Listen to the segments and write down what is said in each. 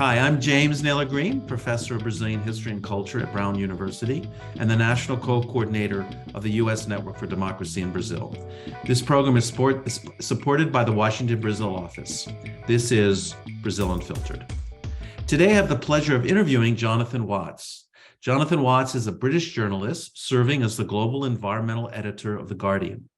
Hi, I'm James Naylor Green, Professor of Brazilian History and Culture at Brown University and the National Co-Coordinator of the U.S. Network for Democracy in Brazil. This program is supported by the Washington Brazil office. This is Brazil Unfiltered. Today I have the pleasure of interviewing Jonathan Watts. Jonathan Watts is a British journalist serving as the global environmental editor of The Guardian.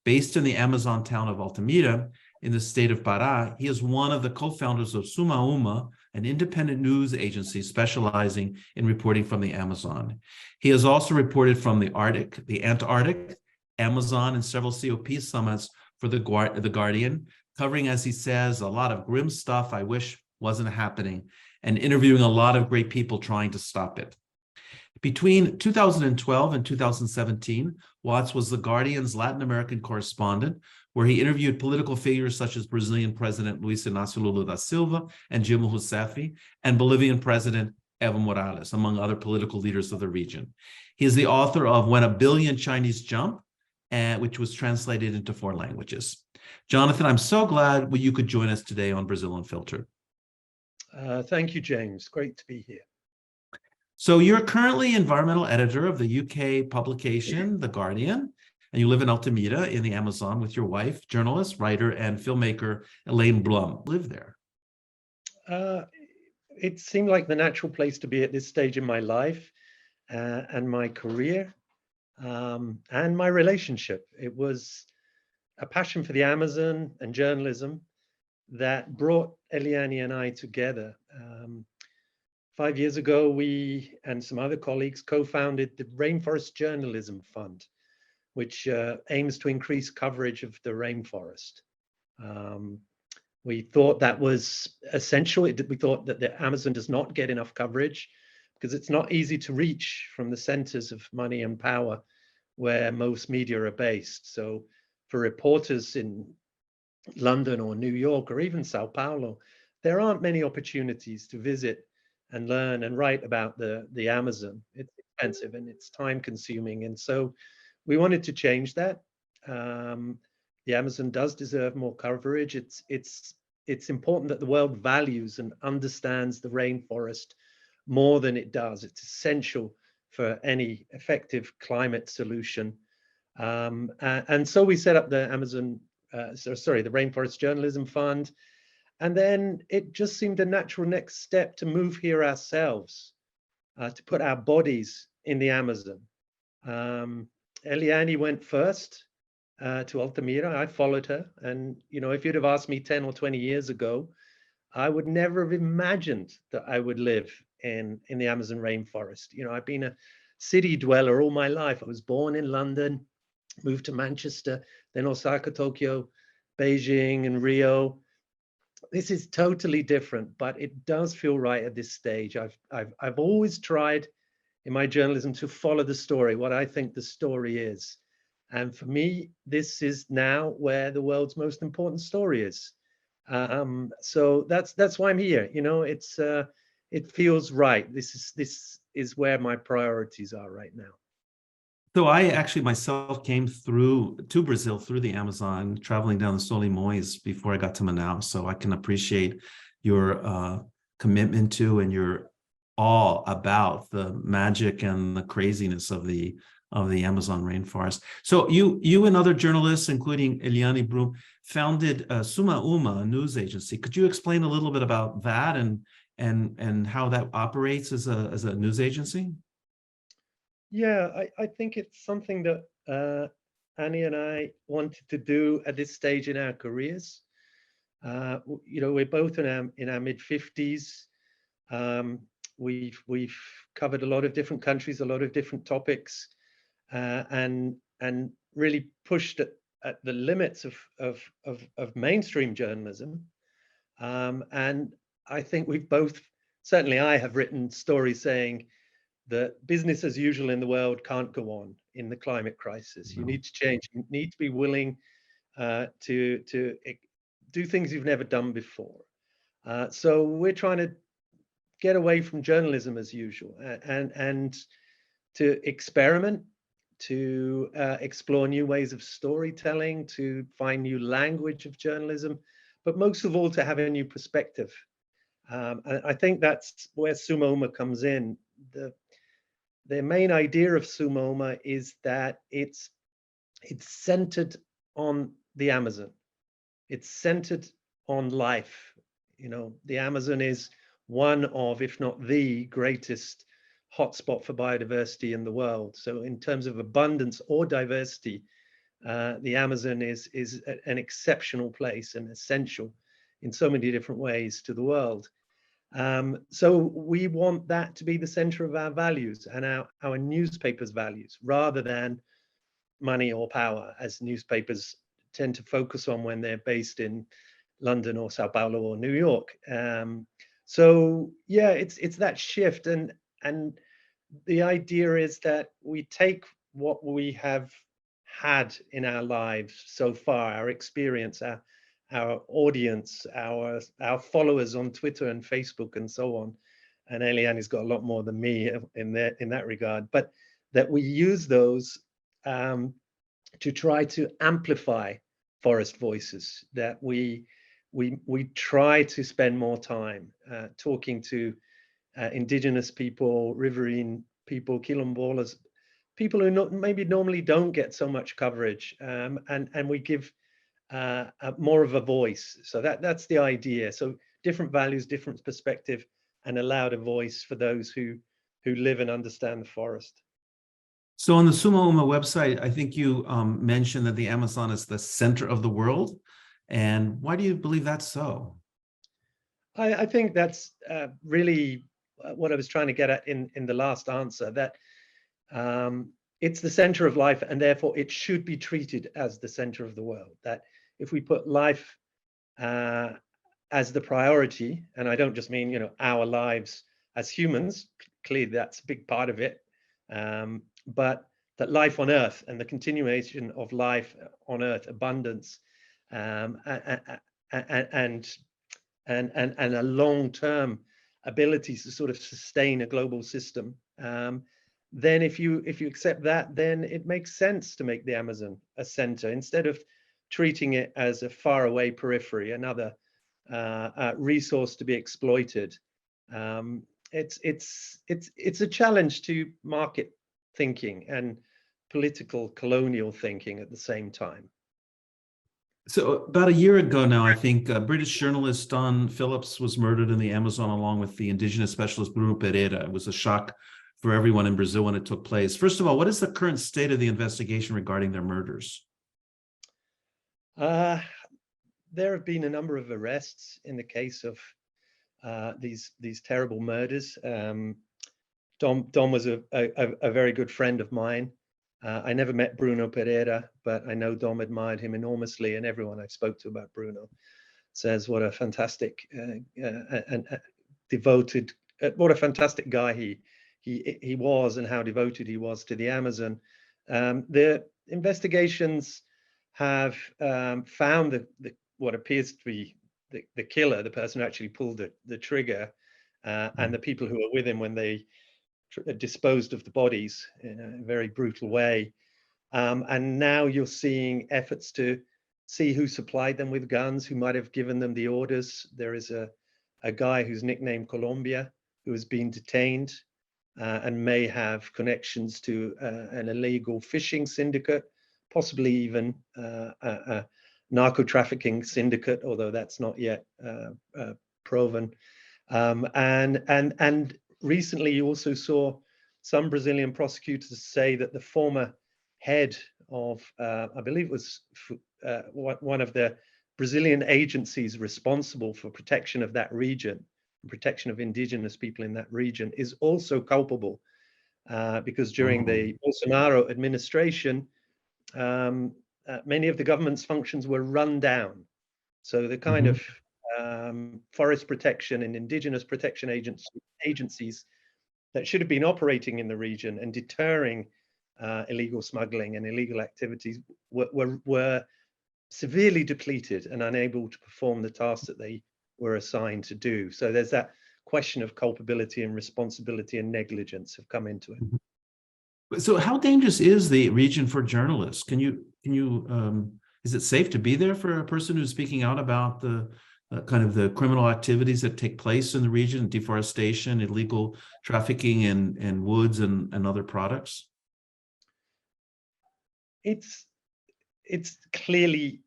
Based in the Amazon town of Altamira, in the state of Pará, he is one of the co-founders of Suma Uma, an independent news agency specializing in reporting from the Amazon. He has also reported from the Arctic, the Antarctic, Amazon, and several COP summits for the Guardian, covering, as he says, a lot of grim stuff I wish wasn't happening, and interviewing a lot of great people trying to stop it. Between 2012 and 2017, Watts was The Guardian's Latin American correspondent, where he interviewed political figures such as Brazilian President Luiz Inácio Lula da Silva and Dilma Rousseff, and Bolivian President Evo Morales, among other political leaders of the region. He is the author of When a Billion Chinese Jump, which was translated into 4 languages. Jonathan, I'm so glad you could join us today on Brazil Unfiltered. Thank you, James. Great to be here. So you're currently environmental editor of the UK publication, The Guardian, and you live in Altamira in the Amazon with your wife, journalist, writer, and filmmaker Elaine Blum. Live there. It seemed like the natural place to be at this stage in my life and my career and my relationship. It was a passion for the Amazon and journalism that brought Eliane and I together. 5 years ago, we and some other colleagues co-founded the Rainforest Journalism Fund, which aims to increase coverage of the rainforest. We thought that was essential. We thought that the Amazon does not get enough coverage because it's not easy to reach from the centers of money and power where most media are based. So for reporters in London or New York or even São Paulo, there aren't many opportunities to visit and learn and write about the Amazon. It's expensive and it's time consuming. And so we wanted to change that. The Amazon does deserve more coverage. It's important that the world values and understands the rainforest more than it does. It's essential for any effective climate solution. And so we set up the the Rainforest Journalism Fund. And then it just seemed a natural next step to move here ourselves, to put our bodies in the Amazon. Eliane went first to Altamira. I followed her. And, you know, if you'd have asked me 10 or 20 years ago, I would never have imagined that I would live in the Amazon rainforest. You know, I've been a city dweller all my life. I was born in London, moved to Manchester, then Osaka, Tokyo, Beijing, and Rio. This is totally different, but it does feel right at this stage. I've always tried in my journalism to follow the story, what I think the story is. And for me, this is now where the world's most important story is. So that's why I'm here. You know, it feels right. This is where my priorities are right now. So I actually myself came to Brazil through the Amazon, traveling down the Solimões before I got to Manaus. So I can appreciate your commitment to and your awe about the magic and the craziness of the Amazon rainforest. So you and other journalists, including Eliane Blum, founded Suma Uma, a news agency. Could you explain a little bit about that and how that operates as a news agency? Yeah, I think it's something that Annie and I wanted to do at this stage in our careers. You know, we're both in our mid-50s. We've covered a lot of different countries, a lot of different topics, and really pushed at the limits of mainstream journalism. And I think we've both, certainly I have written stories saying that business as usual in the world can't go on in the climate crisis. No. You need to change. You need to be willing to do things you've never done before. So we're trying to get away from journalism as usual and to experiment, to explore new ways of storytelling, to find new language of journalism, but most of all to have a new perspective I think that's where Sumoma comes in. The main idea of Sumoma is that it's centered on the Amazon. It's centered on life. You know, the Amazon is one of, if not the greatest hotspot for biodiversity in the world. So in terms of abundance or diversity, the Amazon is an exceptional place and essential in so many different ways to the world. So we want that to be the center of our values and our newspapers' values, rather than money or power, as newspapers tend to focus on when they're based in London or São Paulo or New York. So yeah, it's that shift, and the idea is that we take what we have had in our lives so far, our experience, our audience, our followers on Twitter and Facebook and so on. And Eliane's got a lot more than me in that regard, but that we use those to try to amplify forest voices, that we try to spend more time talking to indigenous people, riverine people, quilombolas, people who maybe normally don't get so much coverage, and we give more of a voice. So that's the idea. So different values, different perspective, and a louder voice for those who live and understand the forest. So on the Sumoma website, I think you mentioned that the Amazon is the center of the world. And why do you believe that's so? I think that's really what I was trying to get at in the last answer, that it's the center of life, and therefore it should be treated as the center of the world. That if we put life as the priority, and I don't just mean, you know, our lives as humans, clearly that's a big part of it, but that life on Earth and the continuation of life on Earth, abundance, and a long-term ability to sort of sustain a global system, then if you accept that, then it makes sense to make the Amazon a center instead of treating it as a faraway periphery, another resource to be exploited. It's a challenge to market thinking and political colonial thinking at the same time. So about a year ago now, I think British journalist Don Phillips was murdered in the Amazon along with the indigenous specialist Bruno Pereira. It was a shock for everyone in Brazil when it took place. First of all, what is the current state of the investigation regarding their murders? There have been a number of arrests in the case of these terrible murders. Dom was a very good friend of mine. I never met Bruno Pereira, but I know Dom admired him enormously, and everyone I spoke to about Bruno says what a fantastic and devoted, what a fantastic guy he was, and how devoted he was to the Amazon. The investigations have found what appears to be the killer, the person who actually pulled the trigger, and the people who were with him when they disposed of the bodies in a very brutal way. And now you're seeing efforts to see who supplied them with guns, who might have given them the orders. There is a guy who's nicknamed Colombia, who has been detained and may have connections to an illegal fishing syndicate, possibly even a narco-trafficking syndicate, although that's not yet proven. And recently, you also saw some Brazilian prosecutors say that the former head of, I believe it was one of the Brazilian agencies responsible for protection of that region, protection of indigenous people in that region, is also culpable because during the Bolsonaro administration, many of the government's functions were run down. So the kind of forest protection and indigenous protection agencies that should have been operating in the region and deterring illegal smuggling and illegal activities were severely depleted and unable to perform the tasks that they were assigned to do. So there's that question of culpability and responsibility and negligence have come into it. So how dangerous is the region for journalists? Is it safe to be there for a person who's speaking out about the kind of the criminal activities that take place in the region, deforestation, illegal trafficking in woods and other products? It's clearly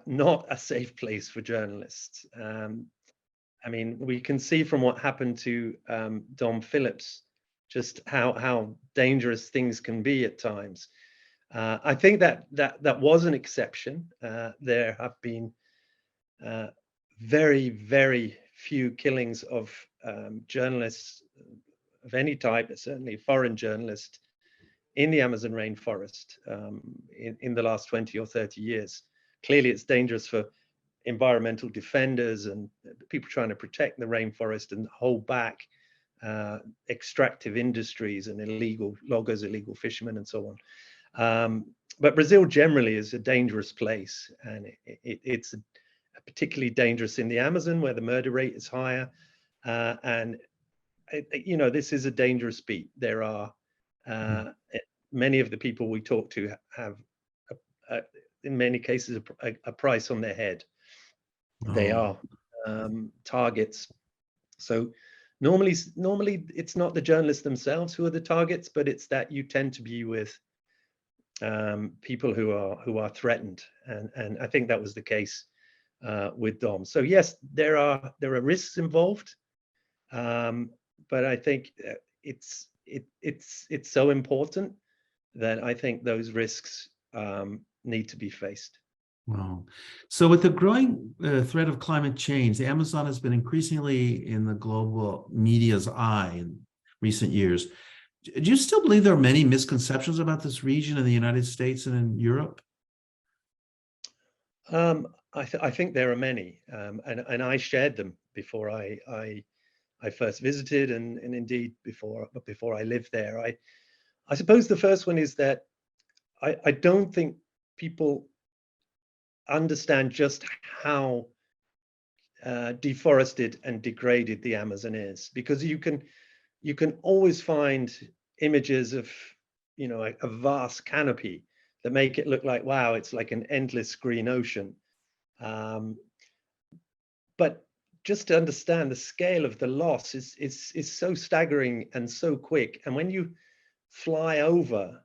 not a safe place for journalists. I mean, we can see from what happened to Dom Phillips just how dangerous things can be at times. I think that was an exception. There have been very, very few killings of journalists of any type, certainly foreign journalists, in the Amazon rainforest in the last 20 or 30 years. Clearly, it's dangerous for environmental defenders and people trying to protect the rainforest and hold back extractive industries and illegal loggers, illegal fishermen, and so on. But Brazil generally is a dangerous place, and it's particularly dangerous in the Amazon, where the murder rate is higher. And you know, this is a dangerous beat. There are many of the people we talk to have, in many cases, a price on their head. They are targets. So normally it's not the journalists themselves who are the targets, but it's that you tend to be with people who are threatened, and I think that was the case with Dom. So yes, there are risks involved, but I think it's so important that I think those risks need to be faced. Wow. So with the growing threat of climate change, the Amazon has been increasingly in the global media's eye in recent years. Do you still believe there are many misconceptions about this region in the United States and in Europe? I think there are many, and I shared them before I first visited, and indeed before I lived there. I suppose the first one is that I don't think people understand just how deforested and degraded the Amazon is, because you can always find images of, you know, a vast canopy that make it look like, wow, it's like an endless green ocean. But just to understand the scale of the loss is so staggering and so quick. And when you fly over,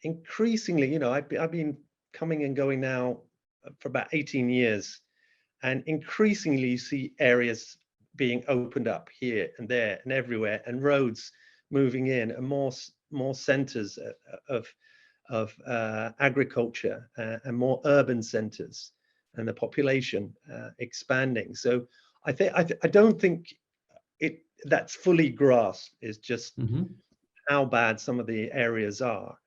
increasingly, you know, I've been coming and going now for about 18 years, and increasingly you see areas being opened up here and there and everywhere, and roads moving in, and more centers of agriculture and more urban centers, and the population expanding. So I don't think that's fully grasped, is just how bad some of the areas are,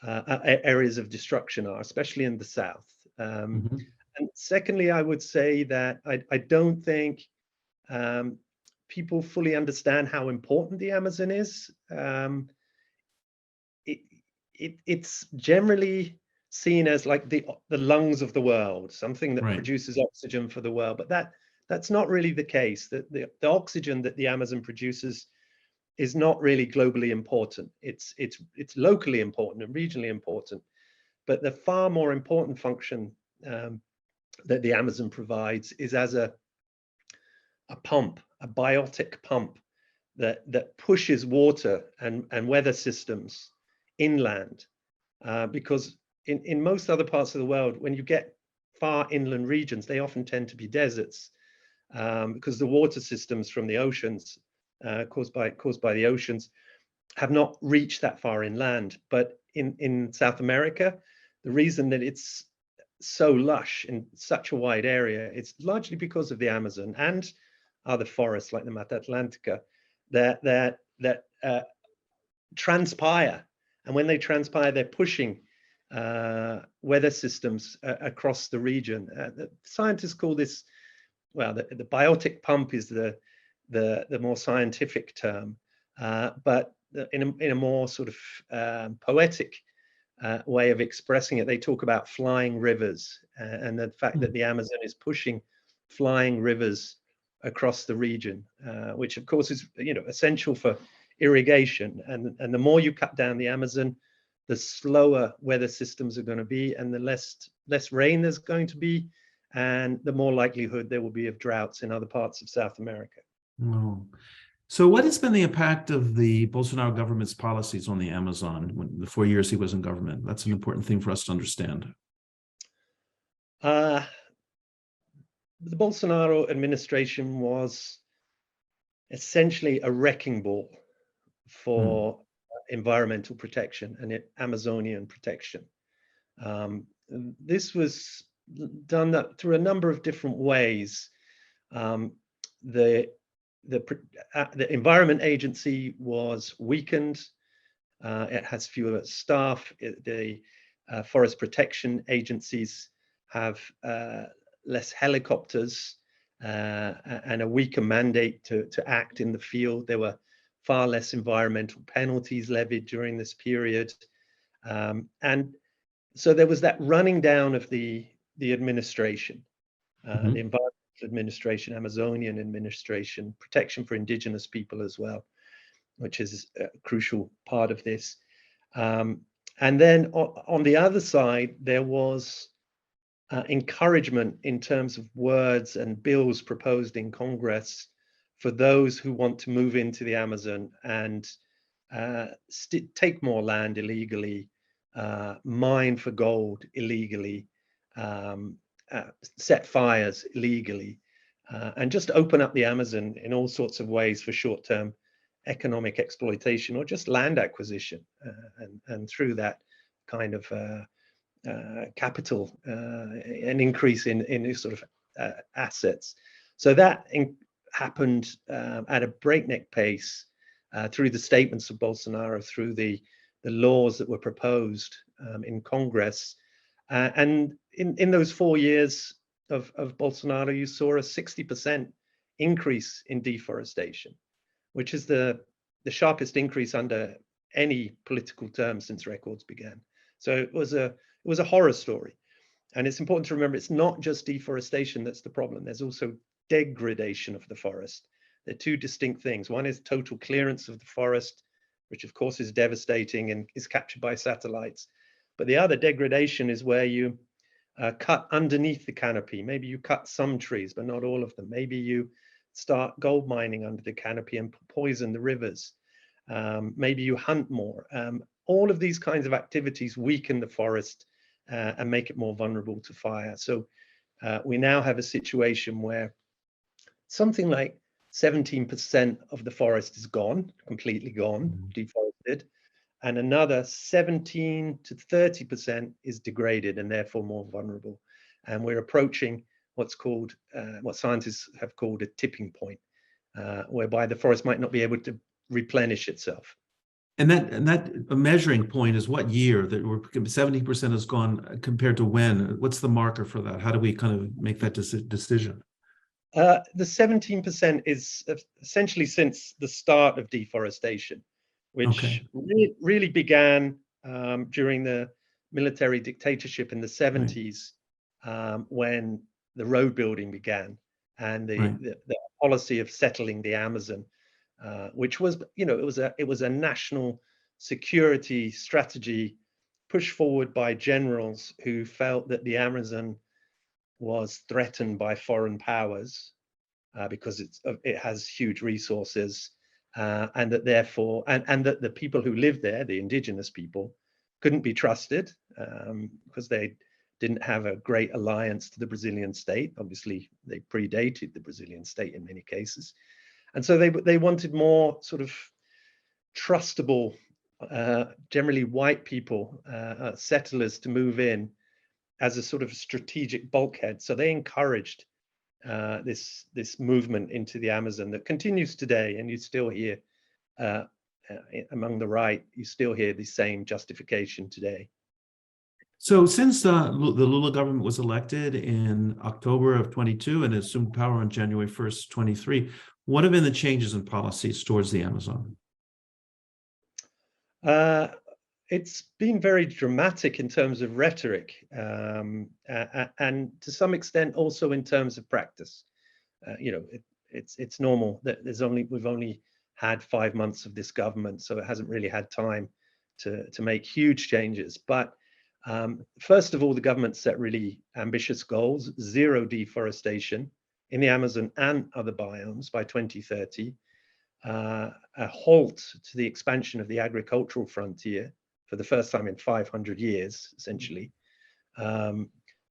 areas of destruction are, especially in the south. And secondly, I would say that I don't think people fully understand how important the Amazon is. It's generally seen as like the lungs of the world, something that produces oxygen for the world, but that's not really the case. That the oxygen that the Amazon produces is not really globally important. It's locally important and regionally important, but the far more important function that the Amazon provides is as a pump, a biotic pump that pushes water and weather systems inland, because in most other parts of the world, when you get far inland regions, they often tend to be deserts, because the water systems from the oceans, caused by the oceans, have not reached that far inland. But in South America, the reason that it's so lush in such a wide area, it's largely because of the Amazon and other forests like the Mata Atlântica that transpire. And when they transpire, they're pushing weather systems across the region. The scientists call this, well, the biotic pump is the more scientific term, but in a more sort of poetic way of expressing it, they talk about flying rivers, and the fact that the Amazon is pushing flying rivers across the region, which of course is, you know, essential for irrigation. And the more you cut down the Amazon, the slower weather systems are going to be, and the less rain there's going to be, and the more likelihood there will be of droughts in other parts of South America. Oh. So what has been the impact of the Bolsonaro government's policies on the Amazon when the 4 years he was in government? That's an important thing for us to understand. The Bolsonaro administration was essentially a wrecking ball for environmental protection and Amazonian protection. This was done through a number of different ways. The Environment Agency was weakened. It has fewer staff. The forest protection agencies have less helicopters and a weaker mandate to act in the field. There were far less environmental penalties levied during this period. And so there was that running down of the administration, the Environmental Administration, Amazonian Administration, protection for indigenous people as well, which is a crucial part of this. And then on the other side, there was encouragement in terms of words and bills proposed in Congress for those who want to move into the Amazon and take more land illegally, mine for gold illegally, set fires illegally, and just open up the Amazon in all sorts of ways for short-term economic exploitation or just land acquisition, and through that kind of capital, an increase in sort of assets. So that happened at a breakneck pace through the statements of Bolsonaro, through the laws that were proposed in Congress. And in those 4 years of Bolsonaro, you saw a 60% increase in deforestation, which is the sharpest increase under any political term since records began. So it was a horror story. And it's important to remember, it's not just deforestation that's the problem. There's also degradation of the forest. They're two distinct things. One is total clearance of the forest, which of course is devastating and is captured by satellites. But the other, degradation, is where you cut underneath the canopy. Maybe you cut some trees, but not all of them. Maybe you start gold mining under the canopy and poison the rivers. Maybe you hunt more. All of these kinds of activities weaken the forest and make it more vulnerable to fire. So we now have a situation where something like 17% of the forest is gone, completely gone, deforested, and another 17 to 30% is degraded and therefore more vulnerable. And we're approaching what's called, what scientists have called a tipping point, whereby the forest might not be able to replenish itself. And that measuring point is what year that 70% has gone compared to when? What's the marker for that? How do we kind of make that decision? The 17% is essentially since the start of deforestation, which really began during the military dictatorship in the 70s, when the road building began and the policy of settling the Amazon, which was, it was a national security strategy pushed forward by generals who felt that the Amazon was threatened by foreign powers because it has huge resources, and that therefore, and that the people who lived there, the indigenous people, couldn't be trusted because they didn't have a great alliance to the Brazilian state. Obviously, they predated the Brazilian state in many cases. And so they wanted more sort of trustable, generally white people, settlers, to move in as a sort of strategic bulkhead. So they encouraged this movement into the Amazon that continues today. And you still hear among the right, you still hear the same justification today. So since the Lula government was elected in October of 22 and assumed power on January 1st, 23, what have been the changes in policies towards the Amazon? It's been very dramatic in terms of rhetoric, and to some extent also in terms of practice. It's normal that we've only had 5 months of this government, so it hasn't really had time to make huge changes. But First of all, the government set really ambitious goals: zero deforestation in the Amazon and other biomes by 2030, a halt to the expansion of the agricultural frontier for the first time in 500 years, essentially.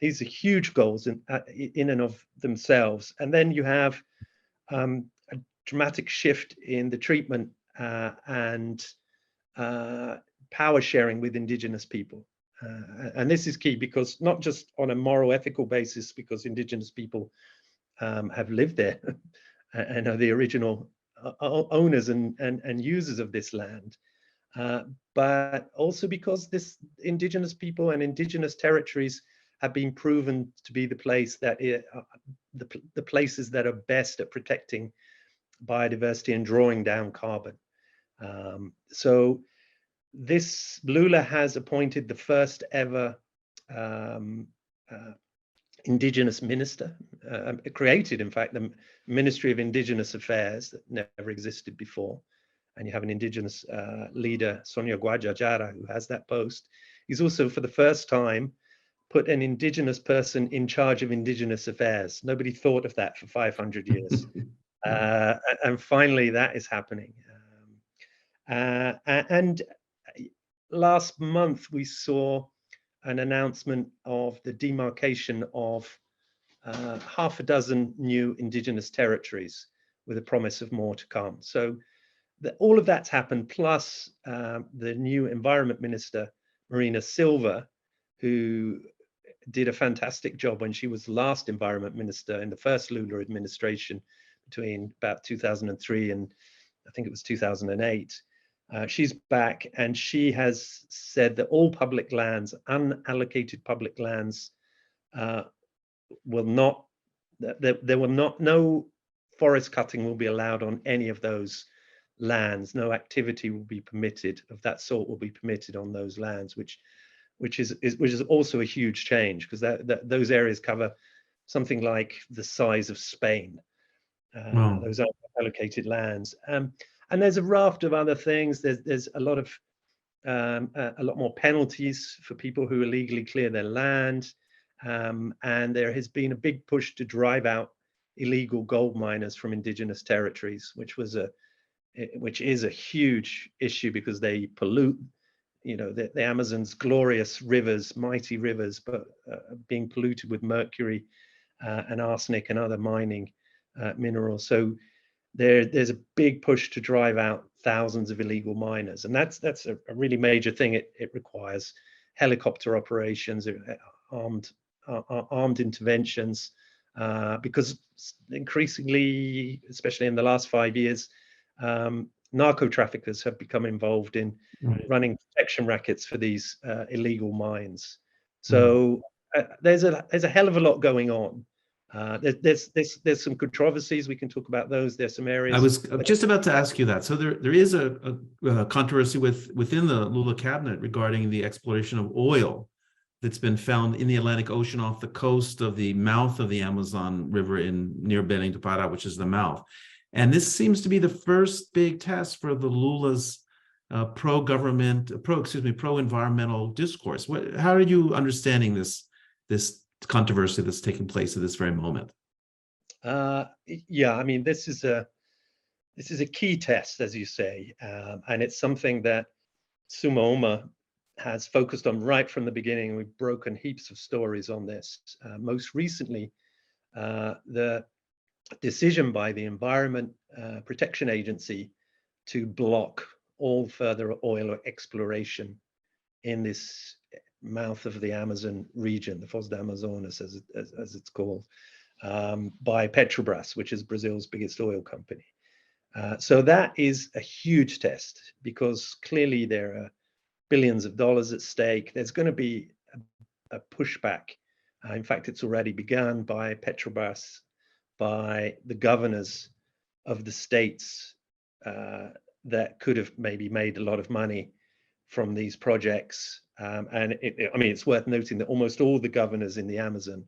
These are huge goals in and of themselves. And then you have a dramatic shift in the treatment and power sharing with indigenous people. And this is key, because not just on a moral, ethical basis, because indigenous people have lived there and are the original owners and users of this land, but also because this indigenous people and indigenous territories have been proven to be the place that the places that are best at protecting biodiversity and drawing down carbon. So this Lula has appointed the first ever indigenous minister, created, in fact, the Ministry of Indigenous Affairs that never existed before. And you have an indigenous leader, Sonia Guajajara, who has that post. He's also, for the first time, put an indigenous person in charge of indigenous affairs. Nobody thought of that for 500 years. And finally, that is happening. And last month, we saw an announcement of the demarcation of half a dozen new indigenous territories, with a promise of more to come. So all of that's happened, plus the new environment minister, Marina Silva, who did a fantastic job when she was the last environment minister in the first Lula administration between about 2003 and I think it was 2008. She's back, and she has said that all public lands, unallocated public lands, will not, there will not, no forest cutting will be allowed on any of those lands. No activity will be permitted of that sort will be permitted on those lands, which is also a huge change, because those areas cover something like the size of Spain. Wow. Those are allocated lands. And there's a raft of other things. There's a lot more penalties for people who illegally clear their land. And there has been a big push to drive out illegal gold miners from indigenous territories, which is a huge issue, because they pollute, the Amazon's glorious rivers, mighty rivers, but being polluted with mercury and arsenic and other mining minerals. So there's a big push to drive out thousands of illegal miners, and that's a really major thing. It requires helicopter operations, armed interventions, because increasingly, especially in the last 5 years, narco traffickers have become involved in running protection rackets for these illegal mines. So there's a hell of a lot going on. There's some controversies. We can talk about those. There's some areas. I was just about to ask you that. So there is a controversy within the Lula cabinet regarding the exploration of oil that's been found in the Atlantic Ocean off the coast of the mouth of the Amazon River near Belém do Pará, which is the mouth. And this seems to be the first big test for the Lula's pro-environmental discourse. How are you understanding this controversy that's taking place at this very moment? Yeah, I mean, this is a key test, as you say, and it's something that Sumaoma has focused on right from the beginning. We've broken heaps of stories on this. Most recently, the decision by the Environment Protection Agency to block all further oil exploration in this mouth of the Amazon region, the Foz do Amazonas, as it's called, by Petrobras, which is Brazil's biggest oil company. So that is a huge test, because clearly there are billions of dollars at stake. There's going to be a pushback. In fact, it's already begun by Petrobras, by the governors of the states that could have maybe made a lot of money from these projects. And I mean, it's worth noting that almost all the governors in the Amazon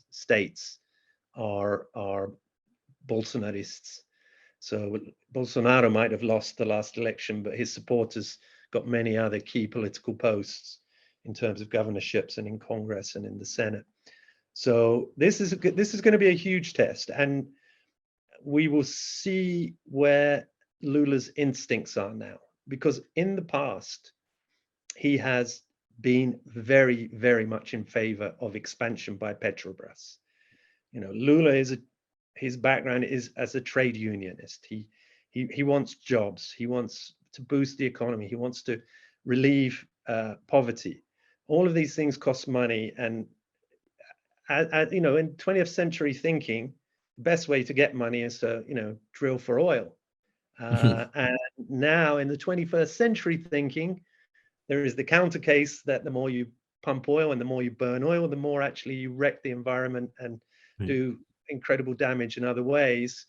states are Bolsonarists. So Bolsonaro might have lost the last election, but his supporters got many other key political posts in terms of governorships and in Congress and in the Senate. So this is going to be a huge test, and we will see where Lula's instincts are now, because in the past he has been very, very much in favor of expansion by Petrobras. Lula his background is as a trade unionist. He wants jobs. He wants to boost the economy. He wants to relieve poverty. All of these things cost money, and in 20th century thinking, the best way to get money is to drill for oil. And now in the 21st century thinking, there is the counter case that the more you pump oil and the more you burn oil, the more actually you wreck the environment and do incredible damage in other ways.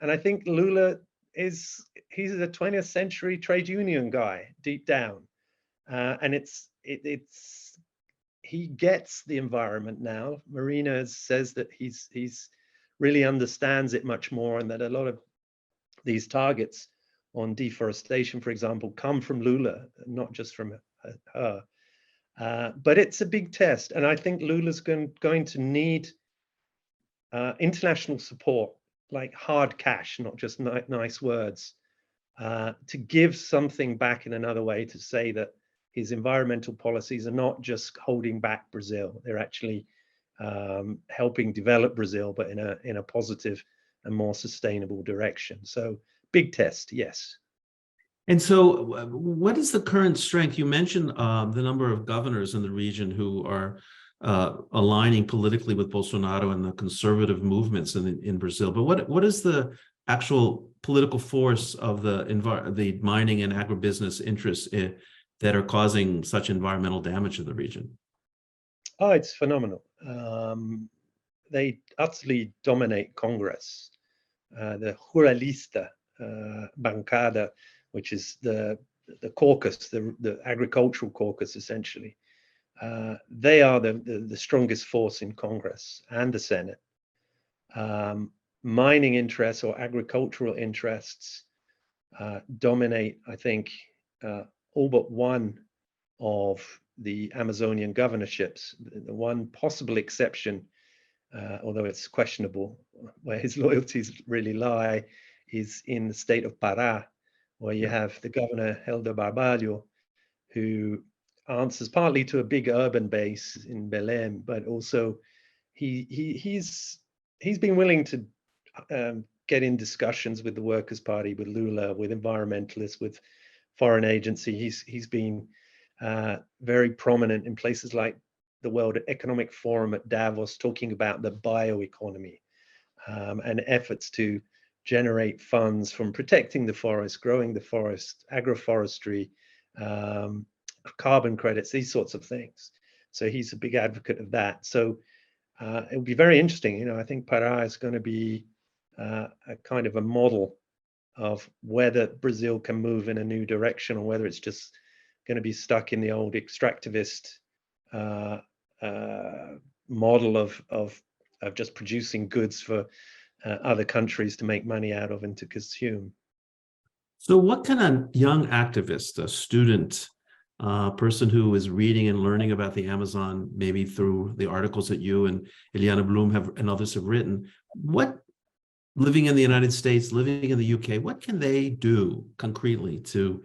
And I think Lula he's a 20th century trade union guy deep down, and he gets the environment now. Marina says that he's really understands it much more, and that a lot of these targets on deforestation, for example, come from Lula, not just from her. But it's a big test, and I think Lula's going to need international support, like hard cash, not just nice words, to give something back in another way, to say that his environmental policies are not just holding back Brazil; they're actually helping develop Brazil, but in a positive and more sustainable direction. So big test, yes. And so what is the current strength? You mentioned the number of governors in the region who are aligning politically with Bolsonaro and the conservative movements in Brazil. But what is the actual political force of the mining and agribusiness interests that are causing such environmental damage in the region? Oh, it's phenomenal. They utterly dominate Congress. The Ruralista bancada, which is the caucus, the agricultural caucus, essentially. They are the strongest force in Congress and the Senate. Mining interests or agricultural interests dominate, I think, all but one of the Amazonian governorships. The one possible exception, although it's questionable where his loyalties really lie, is in the state of Pará, where you have the governor Helder Barbalho, who answers partly to a big urban base in Belém, but also he's been willing to get in discussions with the Workers' Party, with Lula, with environmentalists, with foreign agencies. He's been very prominent in places like the World Economic Forum at Davos, talking about the bioeconomy and efforts to generate funds from protecting the forest, growing the forest, agroforestry, carbon credits, these sorts of things. So he's a big advocate of that. So it will be very interesting. I think Pará is going to be a kind of a model of whether Brazil can move in a new direction, or whether it's just going to be stuck in the old extractivist model of just producing goods for other countries to make money out of and to consume. So what can a young activist, a student, person who is reading and learning about the Amazon, maybe through the articles that you and Eliana Bloom and others have written, living in the United States, living in the UK, what can they do concretely to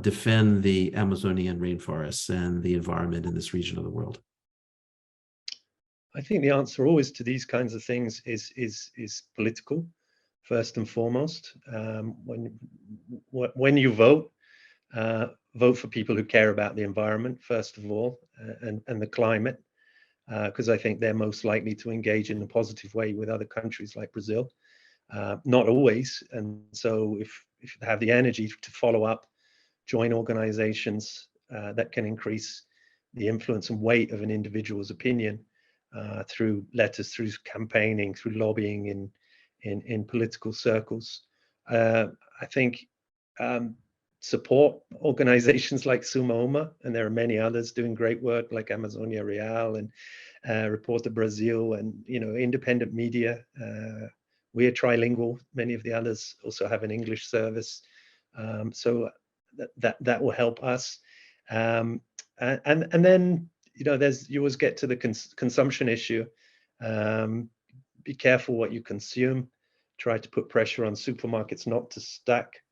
defend the Amazonian rainforests and the environment in this region of the world? I think the answer always to these kinds of things is political, first and foremost. When you vote, vote for people who care about the environment, first of all, and the climate, because I think they're most likely to engage in a positive way with other countries like Brazil. Not always, and so if you have the energy to follow up, join organizations that can increase the influence and weight of an individual's opinion through letters, through campaigning, through lobbying in political circles. I think support organizations like Suma, and there are many others doing great work like Amazonia Real and Repórter Brasil, and independent media. We are trilingual. Many of the others also have an English service, so that will help us. And then, you always get to the consumption issue. Be careful what you consume. Try to put pressure on supermarkets not to stack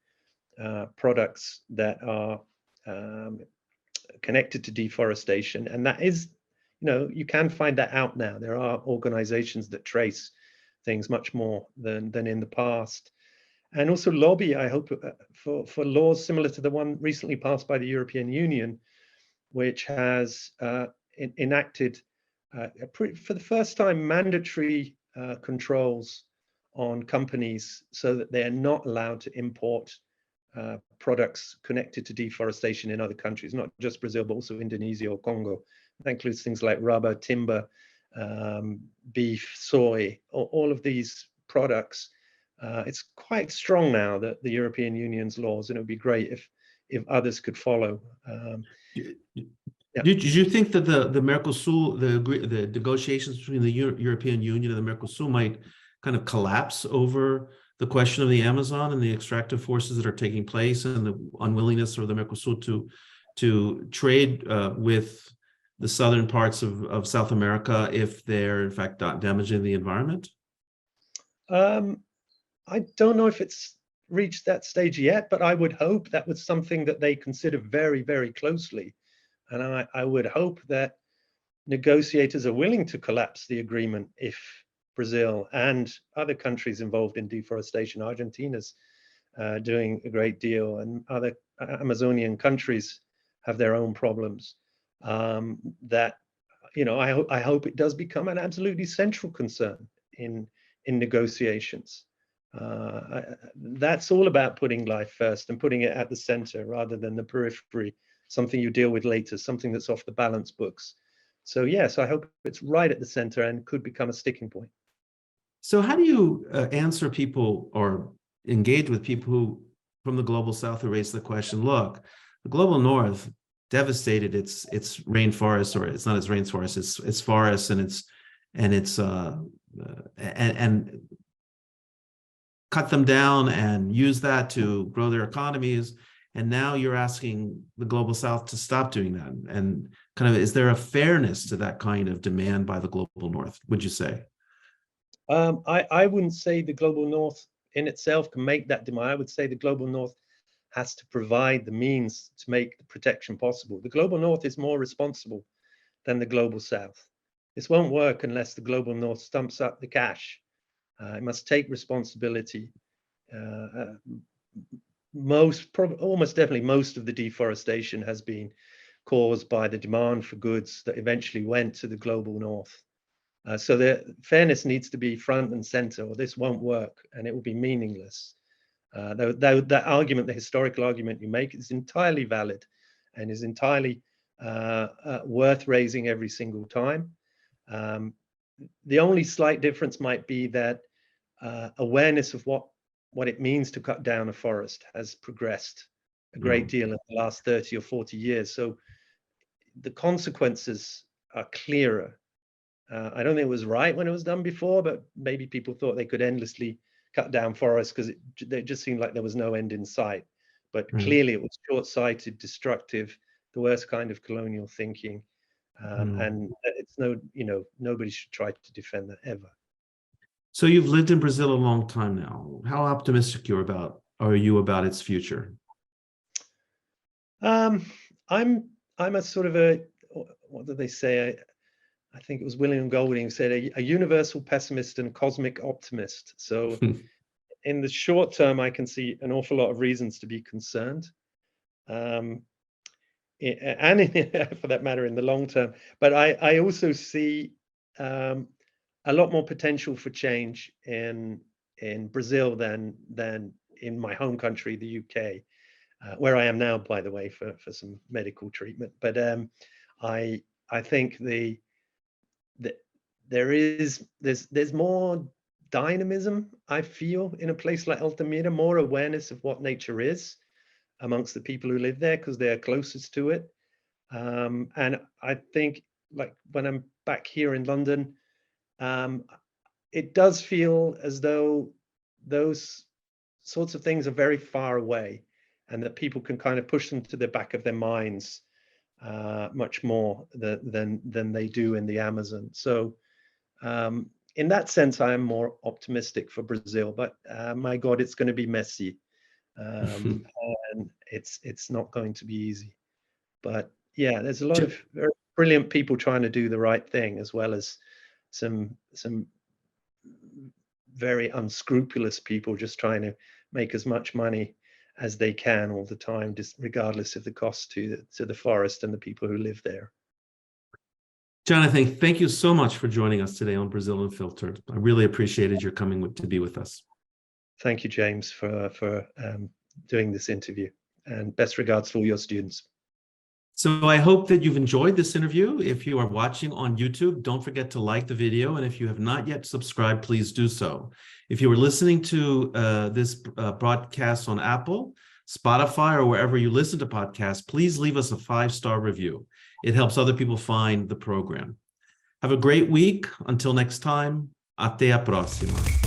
products that are connected to deforestation. And that is, you can find that out now. There are organizations that trace things much more than in the past. And also lobby, I hope, for laws similar to the one recently passed by the European Union, which has enacted, for the first time, mandatory controls on companies so that they are not allowed to import products connected to deforestation in other countries, not just Brazil, but also Indonesia or Congo. That includes things like rubber, timber, beef, soy, all of these products. It's quite strong now, that the European Union's laws, and it would be great if others could follow. Yeah. Did you think that the Mercosur, the negotiations between the European Union and the Mercosur might kind of collapse over the question of the Amazon and the extractive forces that are taking place, and the unwillingness of the Mercosur to trade with the southern parts of South America if they're in fact not damaging the environment? I don't know if it's reached that stage yet, but I would hope that was something that they consider very, very closely. And I would hope that negotiators are willing to collapse the agreement if Brazil and other countries involved in deforestation, Argentina's doing a great deal, and other Amazonian countries have their own problems, that, I hope it does become an absolutely central concern in negotiations. That's all about putting life first and putting it at the center rather than the periphery, something you deal with later, something that's off the balance books. So yes, I hope it's right at the center and could become a sticking point. So how do you answer people or engage with people who, from the global south, who raise the question, look, the global north devastated its rainforest, or it's not its rainforest, its forests, and cut them down and use that to grow their economies. And now you're asking the global south to stop doing that. And kind of, is there a fairness to that kind of demand by the global north, would you say? I wouldn't say the global north in itself can make that demand. I would say the global north has to provide the means to make the protection possible. The global north is more responsible than the global south. This won't work unless the global north stumps up the cash. It must take responsibility. Almost definitely most of the deforestation has been caused by the demand for goods that eventually went to the global north. So the fairness needs to be front and center, or this won't work and it will be meaningless. Though that argument, the historical argument you make, is entirely valid and is entirely worth raising every single time. The only slight difference might be that awareness of what it means to cut down a forest has progressed a great deal in the last 30 or 40 years. So the consequences are clearer. I don't think it was right when it was done before, but maybe people thought they could endlessly cut down forests because it just seemed like there was no end in sight. But clearly it was short-sighted, destructive, the worst kind of colonial thinking. And it's nobody should try to defend that ever. So you've lived in Brazil a long time now. How optimistic are you about its future? I'm a sort of a, what did they say? I think it was William Golding who said a universal pessimist and cosmic optimist. So in the short term, I can see an awful lot of reasons to be concerned. And for that matter, in the long term. But I also see a lot more potential for change in Brazil than in my home country, the UK, where I am now, by the way, for some medical treatment. But I think there's more dynamism, I feel, in a place like Altamira, more awareness of what nature is amongst the people who live there because they're closest to it. And I think, like, when I'm back here in London, it does feel as though those sorts of things are very far away and that people can kind of push them to the back of their minds much more than they do in the Amazon. So in that sense, I am more optimistic for Brazil, but my God, it's going to be messy. And it's not going to be easy. But yeah, there's a lot of very brilliant people trying to do the right thing, as well as some very unscrupulous people just trying to make as much money as they can all the time, just regardless of the cost to the forest and the people who live there. Jonathan, thank you so much for joining us today on Brazil Unfiltered. I really appreciated your coming to be with us. Thank you, James, for doing this interview, and best regards to all your students. So I hope that you've enjoyed this interview. If you are watching on YouTube, don't forget to like the video. And if you have not yet subscribed, please do so. If you are listening to this broadcast on Apple, Spotify, or wherever you listen to podcasts, please leave us a 5-star review. It helps other people find the program. Have a great week. Until next time, até a próxima.